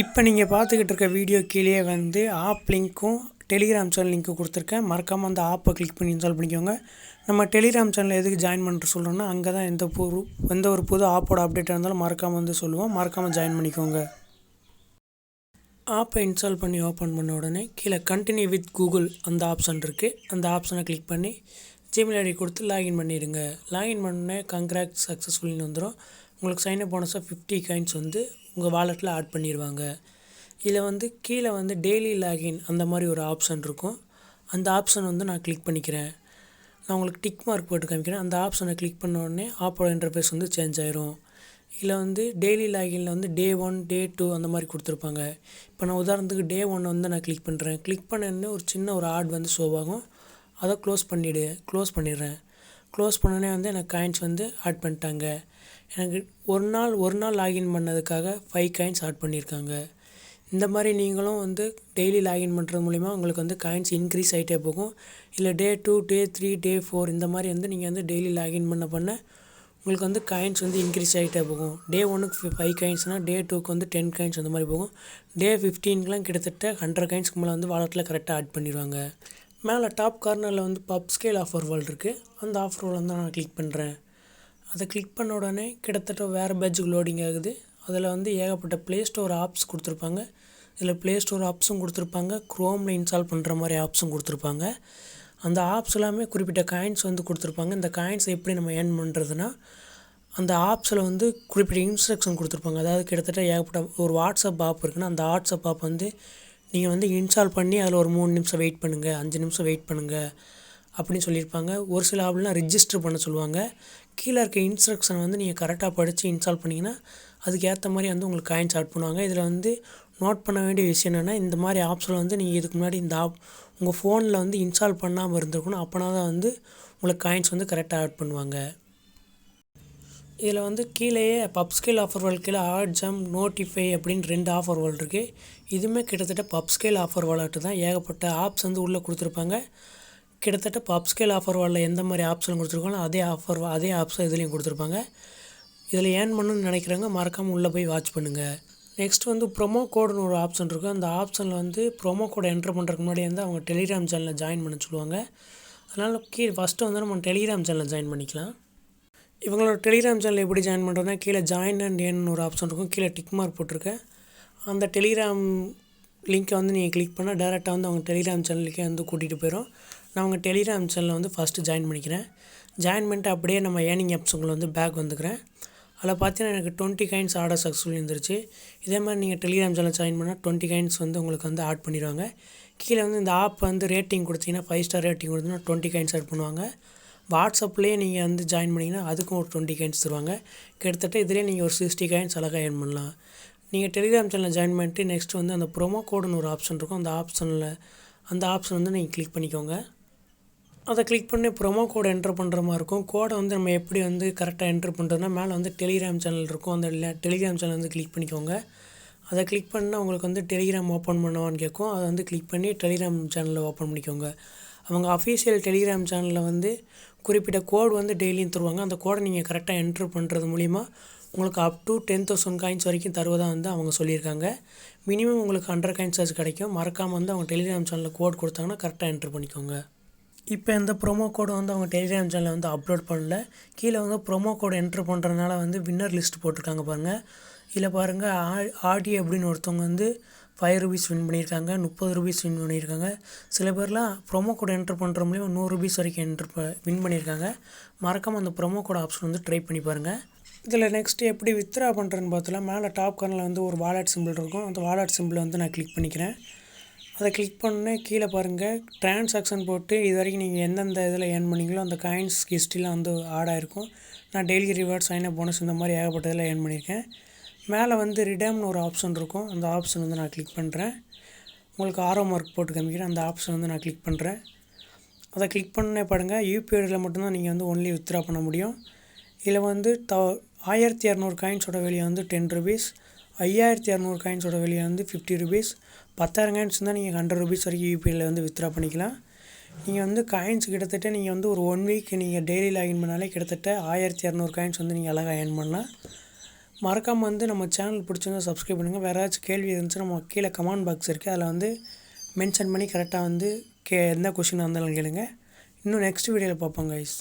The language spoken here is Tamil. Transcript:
இப்போ நீங்கள் பார்த்துக்கிட்டு இருக்க வீடியோ கீழே வந்து ஆப் லிங்க்கும் டெலிகிராம் சேனல் லிங்க்கும் கொடுத்துருக்கேன். மறக்காமல் அந்த ஆப்பை கிளிக் பண்ணி இன்ஸ்டால் பண்ணிக்கோங்க. நம்ம டெலிகிராம் சேனலில் எதுக்கு ஜாயின் பண்ணுற சொல்கிறோன்னா, அங்கே தான் எந்த ஒரு புது ஆப்போட அப்டேட்டாக இருந்தாலும் மறக்காமல் வந்து சொல்லுவோம். மறக்காமல் ஜாயின் பண்ணிக்கோங்க. ஆப்பை இன்ஸ்டால் பண்ணி ஓப்பன் பண்ண உடனே கீழே கண்டினியூ வித் கூகுள் அந்த ஆப்ஷன் இருக்குது. அந்த ஆப்ஷனை கிளிக் பண்ணி ஜிமெயில் ஐடி கொடுத்து லாகின் பண்ணிடுங்க. லாகின் பண்ண கங்க்ராட் சக்ஸஸ்ஃபுல்னு வந்துடும். உங்களுக்கு சைனப் போனஸாக 50 காயின்ஸ் வந்து உங்கள் வாலெட்டில் ஆட் பண்ணிடுவாங்க. இதில் வந்து கீழே வந்து டெய்லி லாகின் அந்த மாதிரி ஒரு ஆப்ஷன் இருக்கும். அந்த ஆப்ஷன் வந்து நான் கிளிக் பண்ணிக்கிறேன். நான் உங்களுக்கு டிக் மார்க் போட்டு காமிக்கிறேன். அந்த ஆப்ஷனை கிளிக் பண்ண உடனே ஆப்போட இன்டர்ஃபேஸ் வந்து சேஞ்ச் ஆயிரும். இதில் வந்து டெய்லி லாகினில் வந்து டே 1 டே 2 அந்த மாதிரி கொடுத்துருப்பாங்க. இப்போ நான் உதாரணத்துக்கு டே 1 வந்து நான் கிளிக் பண்ணுறேன். கிளிக் பண்ணோடனே ஒரு சின்ன ஒரு ஆட் வந்து ஷோ ஆகும். அதை க்ளோஸ் பண்ணிடுறேன். க்ளோஸ் பண்ணோடனே வந்து எனக்கு காயின்ஸ் வந்து ஆட் பண்ணிட்டாங்க. எனக்கு ஒரு நாள் லாகின் பண்ணதுக்காக 5 காயின்ஸ் ஆட் பண்ணியிருக்காங்க. இந்த மாதிரி நீங்களும் வந்து டெய்லி லாகின் பண்ணுறது மூலிமா உங்களுக்கு வந்து காயின்ஸ் இன்க்ரீஸ் ஆகிட்டே போகும். இல்லை டே 2 டே 3 டே 4 இந்த மாதிரி வந்து நீங்கள் வந்து டெய்லி லாகின் பண்ண உங்களுக்கு வந்து காயின்ஸ் வந்து இன்க்ரீஸ் ஆகிட்டே போகும். டே 1க்கு 5 காயின்ஸ்னால் டே 2க்கு வந்து 10 காயின்ஸ் அந்த மாதிரி போகும். டே 15க்குலாம் கிட்டத்தட்ட 100 காயின்ஸ்க்கு மேலே வந்து வாலெட்டில் கரெக்டாக ஆட் பண்ணிடுவாங்க. மேலே டாப் கார்னரில் வந்து பப் ஸ்கேல் ஆஃபர் வால் இருக்குது. அந்த ஆஃபர் வால் வந்து நான் கிளிக் பண்ணுறேன். அதை கிளிக் பண்ண உடனே கிட்டத்தட்ட வேறு பேட்சுக்கு லோடிங் ஆகுது. அதில் வந்து ஏகப்பட்ட ப்ளே ஸ்டோர் ஆப்ஸ் கொடுத்துருப்பாங்க. இதில் ப்ளே ஸ்டோர் ஆப்ஸும் கொடுத்துருப்பாங்க, க்ரோமில் இன்ஸ்டால் பண்ணுற மாதிரி ஆப்ஸும் கொடுத்துருப்பாங்க. அந்த ஆப்ஸ் எல்லாமே குறிப்பிட்ட காயின்ஸ் வந்து கொடுத்துருப்பாங்க. இந்த காயின்ஸை எப்படி நம்ம ஏர்ன் பண்ணுறதுன்னா, அந்த ஆப்ஸில் வந்து குறிப்பிட்ட இன்ஸ்ட்ரக்ஷன் கொடுத்துருப்பாங்க. அதாவது கிட்டத்தட்ட ஏகப்பட்ட ஒரு வாட்ஸ்அப் ஆப் இருக்குன்னா, அந்த வாட்ஸ்அப் ஆப் வந்து நீங்கள் வந்து இன்ஸ்டால் பண்ணி அதில் ஒரு 3 நிமிஷம் வெயிட் பண்ணுங்கள், 5 நிமிஷம் வெயிட் பண்ணுங்கள் அப்படின்னு சொல்லியிருப்பாங்க. ஒரு சில ஆப்லாம் ரிஜிஸ்டர் பண்ண சொல்லுவாங்க. கீழே இருக்க இன்ஸ்ட்ரக்ஷன் வந்து நீங்கள் கரெக்டாக படித்து இன்ஸ்டால் பண்ணிங்கன்னா அதுக்கு ஏற்ற மாதிரி வந்து உங்களுக்கு காயின்ஸ் ஆட் பண்ணுவாங்க. இதில் வந்து நோட் பண்ண வேண்டிய விஷயம் என்னென்னா, இந்த மாதிரி ஆப்ஸில் வந்து நீங்கள் இதுக்கு முன்னாடி இந்த ஆப் உங்கள் ஃபோனில் வந்து இன்ஸ்டால் பண்ணாமல் இருந்திருக்கணும். அப்போனா தான் வந்து உங்களுக்கு காயின்ஸ் வந்து கரெக்டாக ஆட் பண்ணுவாங்க. இதில் வந்து கீழேயே பப்ஸ்கேல் ஆஃபர் வால் கீழே ஆட் ஜம் நோட்டிஃபை அப்படின்னு 2 ஆஃபர் வால் இருக்குது. இதுவுமே கிட்டத்தட்ட பப்ஸ்கேல் ஆஃபர் வாலாட்டு தான். ஏகப்பட்ட ஆப்ஸ் வந்து உள்ளே கொடுத்துருப்பாங்க. கிட்டத்தட்ட பப்ஸ்கேல் ஆஃபர் வாலில் எந்த மாதிரி ஆப்ஸ்லாம் கொடுத்துருக்காங்களோ அதே ஆப்ஸை இதுலேயும் கொடுத்துருப்பாங்க. இதில் ஏர்ன் பண்ணணும்னு நினைக்கிறவங்க மறக்காமல் உள்ளே போய் வாட்ச் பண்ணுங்கள். நெக்ஸ்ட் வந்து ப்ரொமோ கோடுன்னு ஒரு ஆப்ஷன் இருக்கும். அந்த ஆப்ஷனில் வந்து ப்ரொமோ கோடை என்ட்ரு பண்ணுறதுக்கு முன்னாடி வந்து அவங்க டெலிகிராம் சேனலில் ஜாயின் பண்ண சொல்லுவாங்க. அதனால் ஃபஸ்ட்டு வந்து நம்ம டெலிகிராம் சேனலில் ஜாயின் பண்ணிக்கலாம். இவங்களோட டெலிகிராம் சேனல் எப்படி ஜாயின் பண்ணுறதுனா, கீழே ஜாயின் அண்ட் ஏர்ன்னு ஒரு ஆப்ஷன் இருக்கும். கீழே டிக் மார்க் போட்டிருக்கேன். அந்த டெலிகிராம் லிங்க்கை வந்து நீங்கள் கிளிக் பண்ணால் டேரெக்டாக வந்து அவங்க டெலிகிராம் சேனலுக்கே வந்து கூட்டிகிட்டு போயிடும். நான் அவங்க டெலிகிராம் சேனலில் வந்து ஃபஸ்ட்டு ஜாயின் பண்ணிக்கிறேன். ஜாயின் பண்ணிட்டு அப்படியே நம்ம ஏர்னிங் ஆப்ஸுங்களை வந்து பேக் வந்துக்கிறேன். அதில் பார்த்தீங்கன்னா எனக்கு 20 காயின்ஸ் ஆர்டர் சக்ஸஸ்ஃபுல் இருந்துருச்சு. இதே மாதிரி நீங்கள் டெலிகிராம் சேனல் ஜாயின் பண்ணால் 20 காயின்ஸ் வந்து உங்களுக்கு வந்து ஆட் பண்ணிடுவாங்க. கீழே வந்து இந்த ஆப் வந்து ரேட்டிங் கொடுத்தீங்கன்னா 5 ஸ்டார் ரேட்டிங் கொடுத்தீங்கன்னா 20 காயின்ஸ் ஆட் பண்ணுவாங்க. வாட்ஸ்அப்லேயே நீங்கள் வந்து ஜாயின் பண்ணிங்கன்னா அதுக்கும் ஒரு 20 காயின்ஸ் தருவாங்க. கிட்டத்தட்ட இதிலே நீங்கள் ஒரு 60 காயின்ஸ் அழகாக ஏர்ன் பண்ணலாம். நீங்கள் டெலிகிராம் சேனலில் ஜாயின் பண்ணிட்டு நெக்ஸ்ட் வந்து அந்த ப்ரொமோ கோடுன்னு ஒரு ஆப்ஷன் இருக்கும். அந்த ஆப்ஷன் வந்து நீங்கள் கிளிக் பண்ணிக்கோங்க. அதை கிளிக் பண்ணி ப்ரொமோ கோடை என்ட்ரு பண்ணுற மாதிரி இருக்கும். கோடை வந்து நம்ம எப்படி வந்து கரெக்டாக என்ட்ரு பண்ணுறதுனா, மேலே வந்து டெலிகிராம் சேனல் இருக்கும். அந்த டெலிகிராம் சேனல் வந்து கிளிக் பண்ணிக்கோங்க. அதை கிளிக் பண்ணால் உங்களுக்கு வந்து டெலிகிராம் ஓப்பன் பண்ணுவான்னு கேட்கும். அதை வந்து கிளிக் பண்ணி டெலிகிராம் சேனலில் ஓப்பன் பண்ணிக்கோங்க. அவங்க அஃபீஷியல் டெலிகிராம் சேனலில் வந்து குறிப்பிட்ட கோடு வந்து டெய்லியும் தருவாங்க. அந்த கோடை நீங்கள் கரெக்டாக என்ட்ரு பண்ணுறது மூலிமா உங்களுக்கு அப் டு 10,000 காயின்ஸ் வரைக்கும் தருவதாக வந்து அவங்க சொல்லியிருக்காங்க. மினிமம் உங்களுக்கு 100 காயின்ஸ் ஆச்சு கிடைக்கும். மறக்காமல் வந்து அவங்க டெலிகிராம் சேனலில் கோட் கொடுத்தாங்கன்னா கரெக்டாக என்ட்ரு பண்ணிக்கோங்க. இப்போ இந்த ப்ரொமோ கோடை வந்து அவங்க டெலிகிராம் சேனலில் வந்து அப்லோட் பண்ணல. கீழே வந்து ப்ரொமோ கோடை என்ட்ரு பண்ணுறதுனால வந்து வின்னர் லிஸ்ட் போட்டிருக்காங்க பாருங்கள். இதில் பாருங்கள் ஆடி அப்படின்னு ஒருத்தவங்க வந்து 5 ரூபீஸ் வின் பண்ணியிருக்காங்க, 30 ரூபீஸ் வின் பண்ணியிருக்காங்க. சில பேர்லாம் ப்ரொமோ கோடை என்ட்ரு பண்ணுற மூலிமா 100 ரூபீஸ் வரைக்கும் வின் பண்ணியிருக்காங்க. மறக்காமல் அந்த ப்ரொமோ கோட் ஆப்ஷன் வந்து ட்ரை பண்ணி பாருங்கள். இதில் நெக்ஸ்ட்டு எப்படி வித்ட்ரா பண்ணுறேன்னு பார்த்தலாம். மேலே டாப் கார்னரில் வந்து ஒரு வாலெட் சிம்பிள் இருக்கும். அந்த வாலெட் சிம்பிளை வந்து நான் கிளிக் பண்ணிக்கிறேன். அதை கிளிக் பண்ணே கீழே பாருங்கள் ட்ரான்சாக்ஷன் போட்டு இது வரைக்கும் நீங்கள் எந்தெந்த இதில் ஏர்ன் பண்ணிங்களோ அந்த காயின்ஸ் ஹிஸ்ட்ரிலாம் வந்து ஆட் ஆகிருக்கும். நான் டெய்லி ரிவார்ட் சைனப் போனஸ் இந்த மாதிரி ஏகப்பட்ட இதில் ஏர்ன் பண்ணியிருக்கேன். மேலே வந்து ரிடம்னு ஒரு ஆப்ஷன் இருக்கும். அந்த ஆப்ஷன் வந்து நான் கிளிக் பண்ணுறேன். உங்களுக்கு ஆரோ மார்க் போட்டு காமிக்கிறேன். அந்த ஆப்ஷன் வந்து நான் கிளிக் பண்ணுறேன். அதை கிளிக் பண்ணே பாருங்கள் யூபிஐடியில் மட்டும்தான் நீங்கள் வந்து ஒன்லி வித்ட்ரா பண்ண முடியும். இதில் வந்து 1200 காயின்ஸோட வெளியே வந்து 10 ரூபீஸ், 5200 காயின்ஸோட வெளியே வந்து 50 ரூபீஸ், 10,000 காயின்ஸ் தான் நீங்கள் 100 ரூபீஸ் வரைக்கும் யூபிஐயில் வந்து வித்ட்ரா பண்ணிக்கலாம். நீங்கள் வந்து காயின்ஸ் கிட்டத்தட்ட நீங்கள் வந்து ஒரு 1 வீக் நீங்கள் டெய்லி லாகின் பண்ணாலே கிட்டத்தட்ட 1200 காயின்ஸ் வந்து நீங்கள் அழகாக ஏர்ன் பண்ணலாம். மறக்காமல் வந்து நம்ம சேனல் பிடிச்சிருந்தா சப்ஸ்கிரைப் பண்ணுங்கள். வேறு ஏதாச்சும் கேள்வி இருந்துச்சுன்னா நம்ம கீழே கமெண்ட் பாக்ஸ் இருக்குது, அதில் வந்து மென்ஷன் பண்ணி கரெக்டாக வந்து எந்த கொஷினாக இருந்தாலும் கேளுங்க. இன்னும் நெக்ஸ்ட் வீடியோவில் பார்ப்போம் கைஸ்.